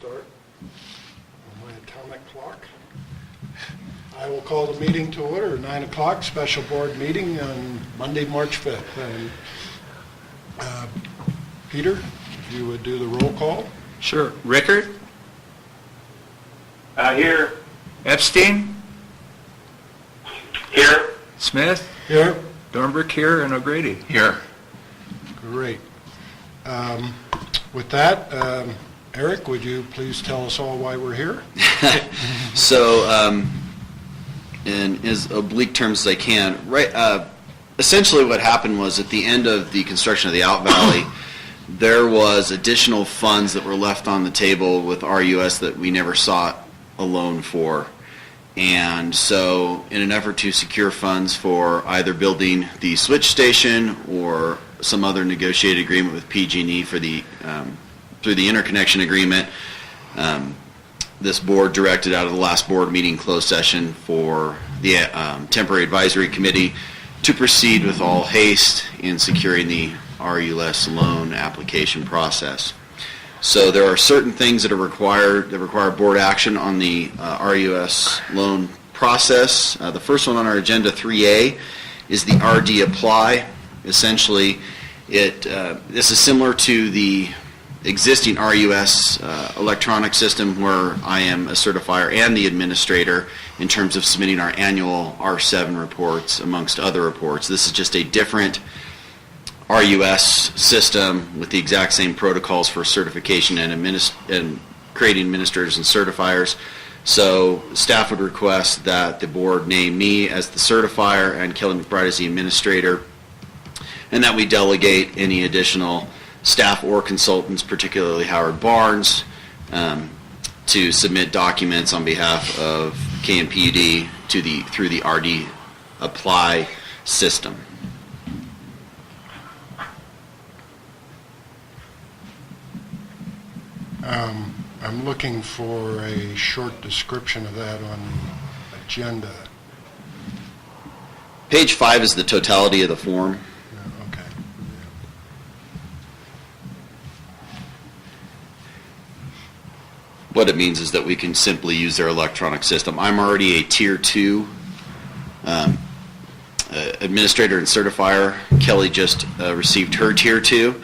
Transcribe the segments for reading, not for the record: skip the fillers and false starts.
start on my atomic clock. I will call the meeting to order, 9 o'clock, special board meeting on Monday, March 5th. And, Peter, if you would do the roll call. Sure. Rickard? Here. Epstein? Here. Smith? Here. Dornbrook here, and O'Grady. Here. Great. With that, Eric, would you please tell us all why we're here? So, in as oblique terms as I can, right? Essentially, what happened was at the end of the construction of the Out Valley, there was additional funds that were left on the table with RUS that we never sought a loan for. And so, in an effort to secure funds for either building the switch station or some other negotiated agreement with PG&E for the through the interconnection agreement, this board directed out of the last board meeting closed session for the temporary advisory committee to proceed with all haste in securing the RUS loan application process. So there are certain things that require board action on the RUS loan process. The first one on our agenda, 3A, is the RD apply. Essentially, this is similar to the existing RUS electronic system where I am a certifier and the administrator in terms of submitting our annual R7 reports amongst other reports. This is just a different RUS system with the exact same protocols for certification and creating administrators and certifiers. So staff would request that the board name me as the certifier and Kelly McBride as the administrator, and that we delegate any additional staff or consultants, particularly Howard Barnes, to submit documents on behalf of KMPUD through the RD apply system. I'm looking for a short description of that on the agenda. Page 5 is the totality of the form. Yeah, okay. What it means is that we can simply use their electronic system. I'm already a Tier 2 administrator and certifier. Kelly just received her Tier 2.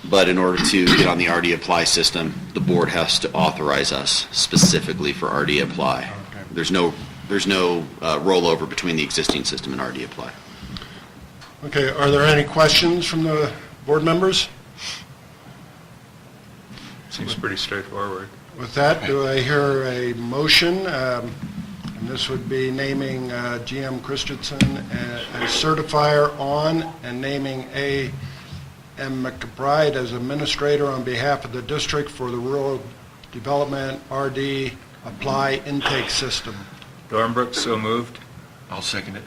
But in order to get on the RD Apply system, the board has to authorize us specifically for RD Apply. Okay. There's no rollover between the existing system and RD Apply. Okay, are there any questions from the board members? Seems pretty straightforward. With that, do I hear a motion? And this would be naming GM Christensen as certifier on and naming A.M. McBride as administrator on behalf of the district for the Rural Development RD Apply Intake System. Dornbrook, so moved. I'll second it.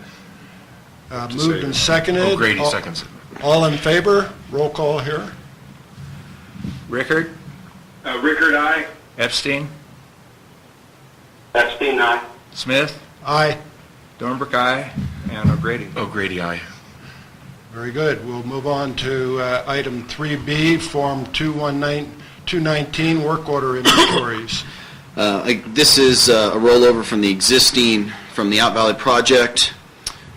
Moved and seconded. O'Grady seconds it. All in favor? Roll call here. Rickard? Rickard, aye. Epstein? Epstein, aye. Smith? Aye. Dornbrook, aye. And O'Grady. O'Grady, aye. Very good. We'll move on to item 3B, Form 219 work order inventories. This is a rollover from the Out Valley project.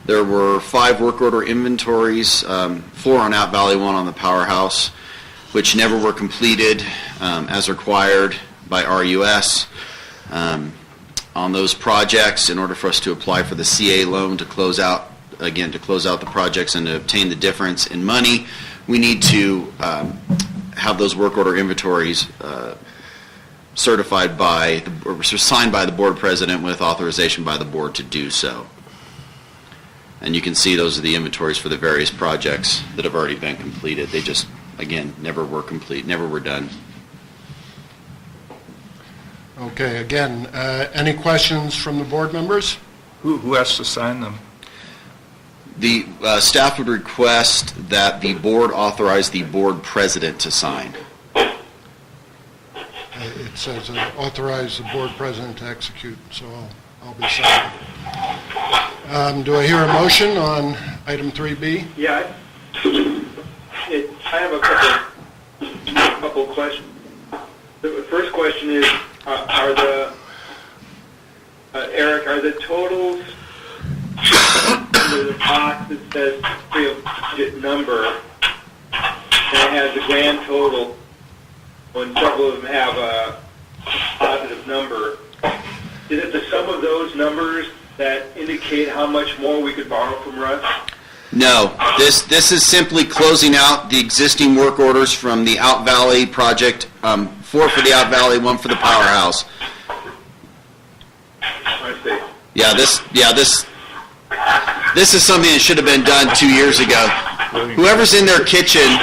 There were 5 work order inventories, 4 on Out Valley, 1 on the powerhouse, which never were completed as required by RUS. On those projects, in order for us to apply for the CA loan to close out the projects and to obtain the difference in money, we need to have those work order inventories signed by the board president with authorization by the board to do so. And you can see those are the inventories for the various projects that have already been completed. They just, again, never were complete, never were done. Okay, again, any questions from the board members? Who has to sign them? The staff would request that the board authorize the board president to sign. It says authorize the board president to execute, so I'll be signing. Do I hear a motion on item 3B? Yeah, I have a couple questions. The first question is, are the, Eric, are the totals under the box that says pre-budget number that has the grand total when several of them have a positive number? Is it the sum of those numbers that indicate how much more we could borrow from Russ? No, this is simply closing out the existing work orders from the Out Valley project, 4 for the Out Valley, 1 for the powerhouse. I see. This is something that should have been done 2 years ago. Whoever's in their kitchen,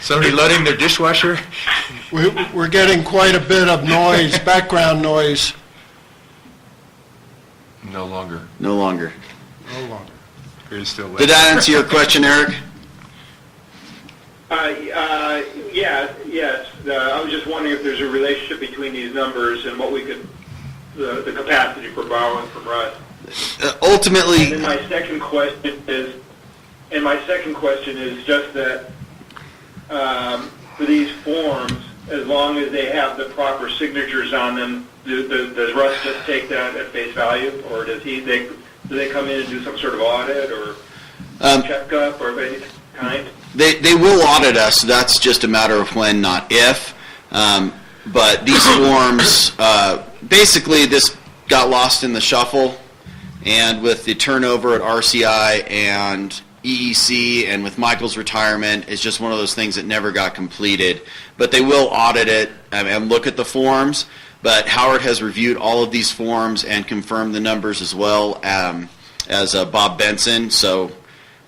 Somebody loading their dishwasher? We're getting quite a bit of noise, background noise. No longer. no longer. No longer. Or is still Did that answer your question, Eric? Yes. I was just wondering if there's a relationship between these numbers and what we could, the capacity for borrowing from Russ. Ultimately, And then my second question is just that for these forms, as long as they have the proper signatures on them, does Russ just take that at face value, or do they come in and do some sort of audit or checkup or any kind? they will audit us. That's just a matter of when, not if. But these forms, basically, this got lost in the shuffle, and with the turnover at RCI and EEC and with Michael's retirement, it's just one of those things that never got completed. But they will audit it and look at the forms. But Howard has reviewed all of these forms and confirmed the numbers as well as Bob Benson. So,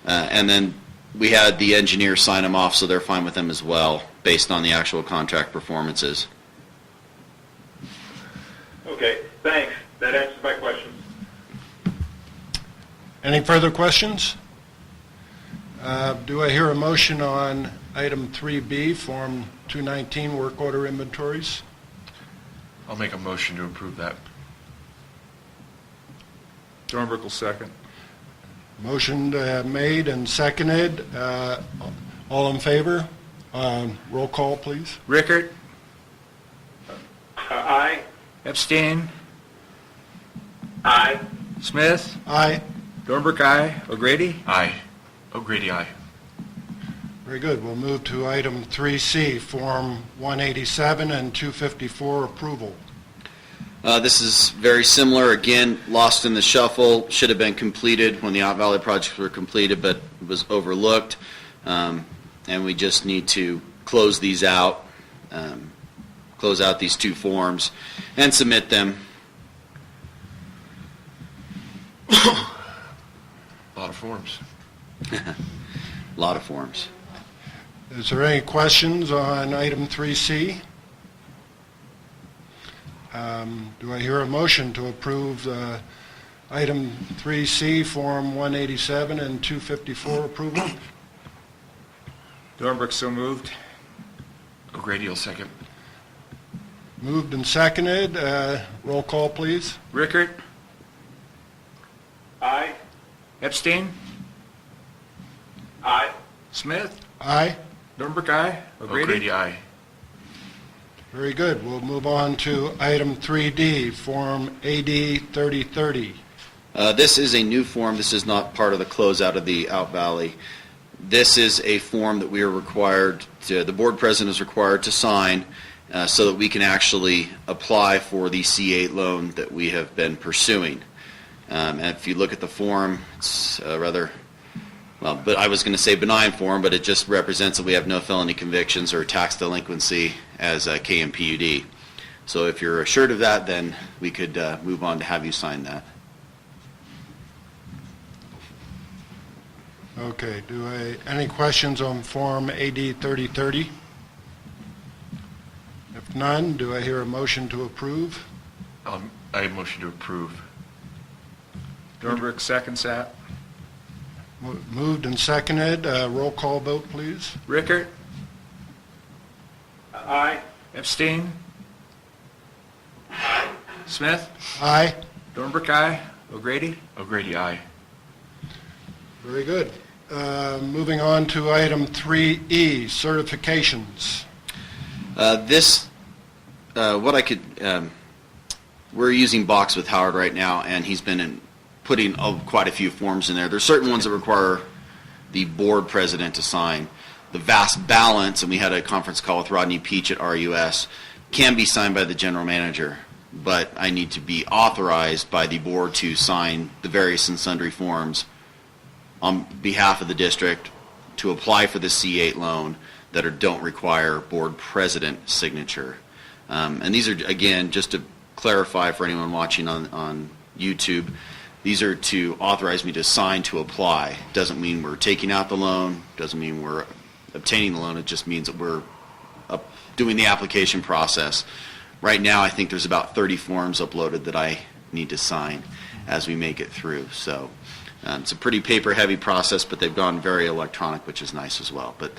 and then we had the engineer sign them off, so they're fine with them as well, based on the actual contract performances. Okay, thanks. That answers my question. Any further questions? Do I hear a motion on item 3B, Form 219, work order inventories? I'll make a motion to approve that. Dornbrook will second. Motion made and seconded. All in favor? Roll call, please. Rickert? Aye. Epstein? Aye. Smith? Aye. Dornbrook, aye. O'Grady? Aye. O'Grady, aye. Very good. We'll move to item 3C, Form 187 and 254 approval. This is very similar. Again, lost in the shuffle. Should have been completed when the Out Valley projects were completed, but was overlooked. And we just need to close these out, close out these 2 forms, and submit them. A lot of forms. A lot of forms. Is there any questions on item 3C? Do I hear a motion to approve item 3C, Form 187 and 254 approval? Dornbrook so moved. O'Grady will second. Moved and seconded. Roll call, please. Rickert? Aye. Epstein? Aye. Smith? Aye. Dornbrook, aye. O'Grady? O'Grady, aye. Very good. We'll move on to item 3D, Form AD 3030. This is a new form. This is not part of the closeout of the Out Valley. This is a form that we are required to, the board president is required to sign so that we can actually apply for the C8 loan that we have been pursuing. And if you look at the form, it's rather, well, but I was going to say benign form, but it just represents that we have no felony convictions or tax delinquency as KMPUD. So if you're assured of that, then we could move on to have you sign that. Okay. Any questions on Form AD 3030? If none, do I hear a motion to approve? I motion to approve. Dornbrook seconds that. Moved and seconded. Roll call vote, please. Rickert? Aye. Epstein? Smith? Aye. Dornbrook, aye. O'Grady? O'Grady, aye. Very good. Moving on to item 3E, certifications. What I could, we're using Box with Howard right now, and he's been putting quite a few forms in there. There's certain ones that require the board president to sign. The vast balance, and we had a conference call with Rodney Peach at RUS, can be signed by the general manager, but I need to be authorized by the board to sign the various and sundry forms on behalf of the district to apply for the C8 loan that don't require board president signature. And these are, again, just to clarify for anyone watching on YouTube, these are to authorize me to sign to apply. Doesn't mean we're taking out the loan, doesn't mean we're obtaining the loan, it just means that we're doing the application process. Right now, I think there's about 30 forms uploaded that I need to sign as we make it through. So it's a pretty paper-heavy process, but they've gone very electronic, which is nice as well. But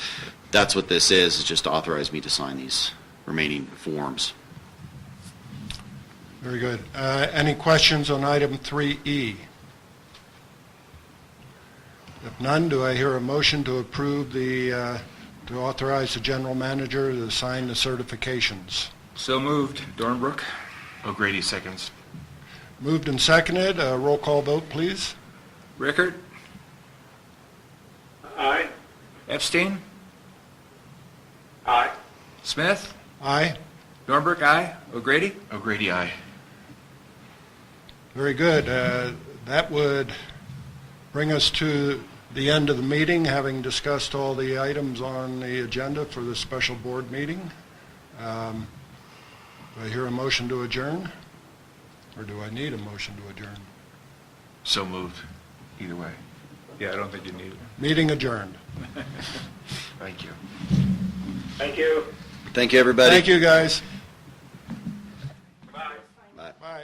that's what this is just to authorize me to sign these remaining forms. Very good. Any questions on item 3E? If none, do I hear a motion to approve to authorize the general manager to sign the certifications? So moved. Dornbrook? O'Grady seconds. Moved and seconded. Roll call vote, please. Rickert? Aye. Epstein? Aye. Smith? Aye. Dornbrook, aye. O'Grady? O'Grady, aye. Very good. That would bring us to the end of the meeting, having discussed all the items on the agenda for the special board meeting. Do I hear a motion to adjourn? Or do I need a motion to adjourn? So moved. Either way. Yeah, I don't think you need it. Meeting adjourned. Thank you. Thank you. Thank you, everybody. Thank you, guys. Bye. Bye. Bye.